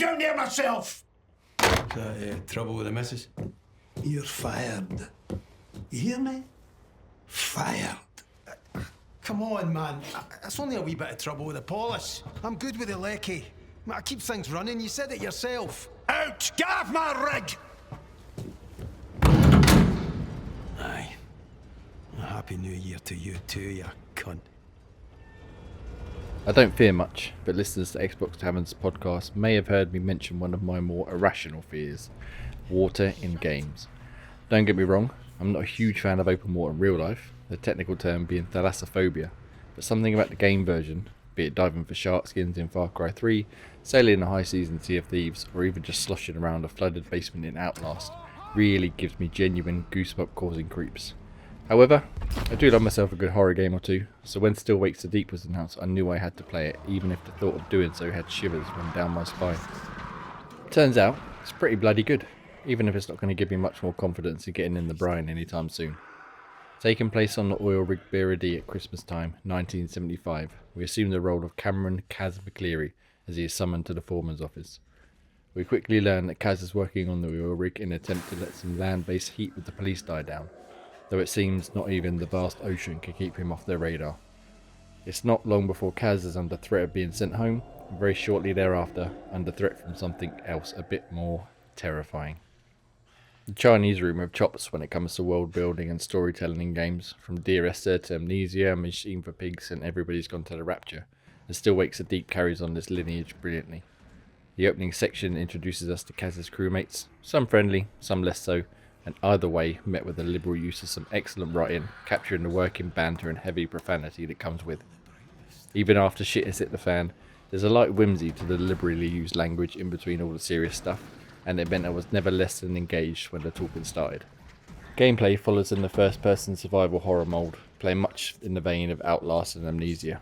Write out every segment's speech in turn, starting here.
down there myself. Is that trouble with the missus? You're fired. You hear me? Fired. Come on, man. It's only a wee bit of trouble with the polish. I'm good with the lecky. I keep things running. You said it yourself. Out! Get off my rig! Aye. A happy new year to you too, you cunt. I don't fear much, but listeners to Xbox Tavern's podcast may have heard me mention one of my more irrational fears: water in games. Don't get me wrong, I'm not a huge fan of open water in real life, the technical term being thalassophobia, but something about the game version, be it diving for shark skins in Far Cry 3, sailing in a high seas in Sea of Thieves, or even just sloshing around a flooded basement in Outlast, really gives me genuine goosebump causing creeps. However, I do love myself a good horror game or two, so when Still Wakes the Deep was announced, I knew I had to play it, even if the thought of doing so had shivers run down my spine. Turns out, it's pretty bloody good, even if it's not going to give me much more confidence in getting in the brine anytime soon. Taking place on the oil rig Birrady at Christmas time, 1975, we assume the role of Cameron Kaz McCleary as he is summoned to the foreman's office. We quickly learn that Kaz is working on the oil rig in an attempt to let some land-based heat with the police die down, though it seems not even the vast ocean can keep him off their radar. It's not long before Kaz is under threat of being sent home, and very shortly thereafter under threat from something else a bit more terrifying. The Chinese room have chops when it comes to world building and storytelling in games, from Dear Esther to Amnesia, Machine for Pigs and Everybody's Gone to the Rapture, and Still Wakes the Deep carries on this lineage brilliantly. The opening section introduces us to Kaz's crewmates, some friendly, some less so, and either way met with a liberal use of some excellent writing, capturing the working banter and heavy profanity that comes with. Even after shit has hit the fan, there's a light whimsy to the liberally used language in between all the serious stuff, and it meant I was never less than engaged when the talking started. Gameplay follows in the first-person survival horror mould, playing much in the vein of Outlast and Amnesia.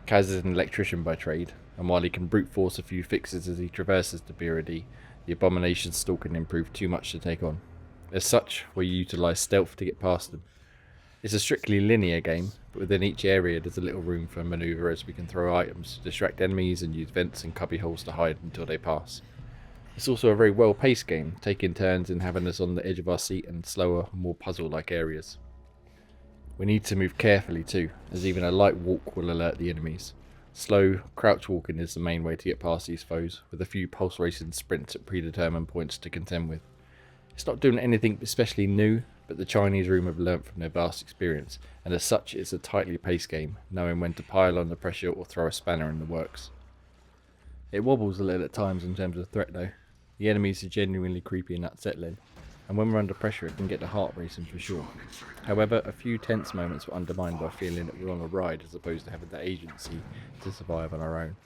Kaz is an electrician by trade, and while he can brute force a few fixes as he traverses the Birrady, the abomination stalking him proved too much to take on. As such, we utilise stealth to get past them. It's a strictly linear game, but within each area there's a little room for manoeuvre as we can throw items to distract enemies and use vents and cubby holes to hide until they pass. It's also a very well paced game, taking turns in having us on the edge of our seat in slower, more puzzle like areas. We need to move carefully too, as even a light walk will alert the enemies. Slow, crouch walking is the main way to get past these foes, with a few pulse racing sprints at predetermined points to contend with. It's not doing anything especially new, but the Chinese room have learnt from their vast experience, and as such it's a tightly paced game, knowing when to pile on the pressure or throw a spanner in the works. It wobbles a little at times in terms of threat though. The enemies are genuinely creepy and unsettling, and when we're under pressure it can get the heart racing for sure. However, a few tense moments were undermined by feeling that we're on a ride as opposed to having the agency to survive on our own.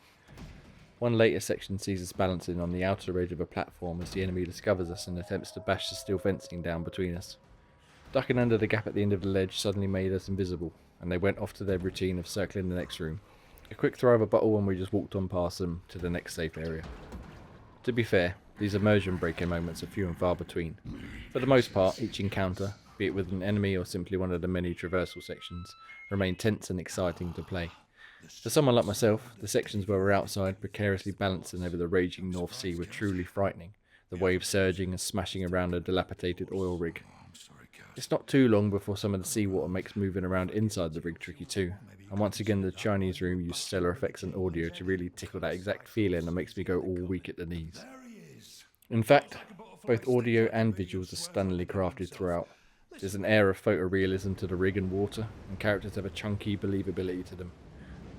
One later section sees us balancing on the outer edge of a platform as the enemy discovers us and attempts to bash the steel fencing down between us. Ducking under the gap at the end of the ledge suddenly made us invisible, and they went off to their routine of circling the next room. A quick throw of a bottle and we just walked on past them to the next safe area. To be fair, these immersion breaking moments are few and far between. For the most part, each encounter, be it with an enemy or simply one of the many traversal sections, remain tense and exciting to play. For someone like myself, the sections where we're outside precariously balancing over the raging North Sea were truly frightening, the waves surging and smashing around a dilapidated oil rig. It's not too long before some of the seawater makes moving around inside the rig tricky too, and once again the Chinese room used stellar effects and audio to really tickle that exact feeling that makes me go all weak at the knees. In fact, both audio and visuals are stunningly crafted throughout. There's an air of photorealism to the rig and water, and characters have a chunky believability to them.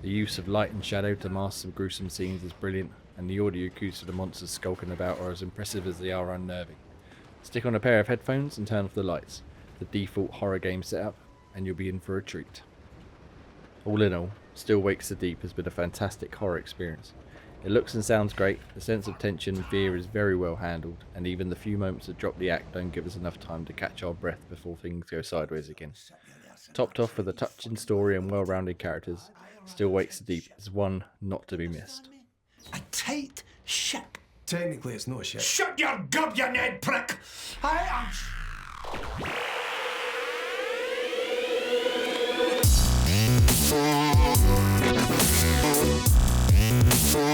The use of light and shadow to mask some gruesome scenes is brilliant, and the audio cues for the monsters skulking about are as impressive as they are unnerving. Stick on a pair of headphones and turn off the lights, the default horror game setup, and you'll be in for a treat. All in all, Still Wakes the Deep has been a fantastic horror experience. It looks and sounds great, the sense of tension and fear is very well handled, and even the few moments that drop the act don't give us enough time to catch our breath before things go sideways again. Topped off with a touching story and well-rounded characters, Still Wakes the Deep is one not to be missed. A tight ship. Technically, it's not a ship. Shut your gob, you Ned prick! I am...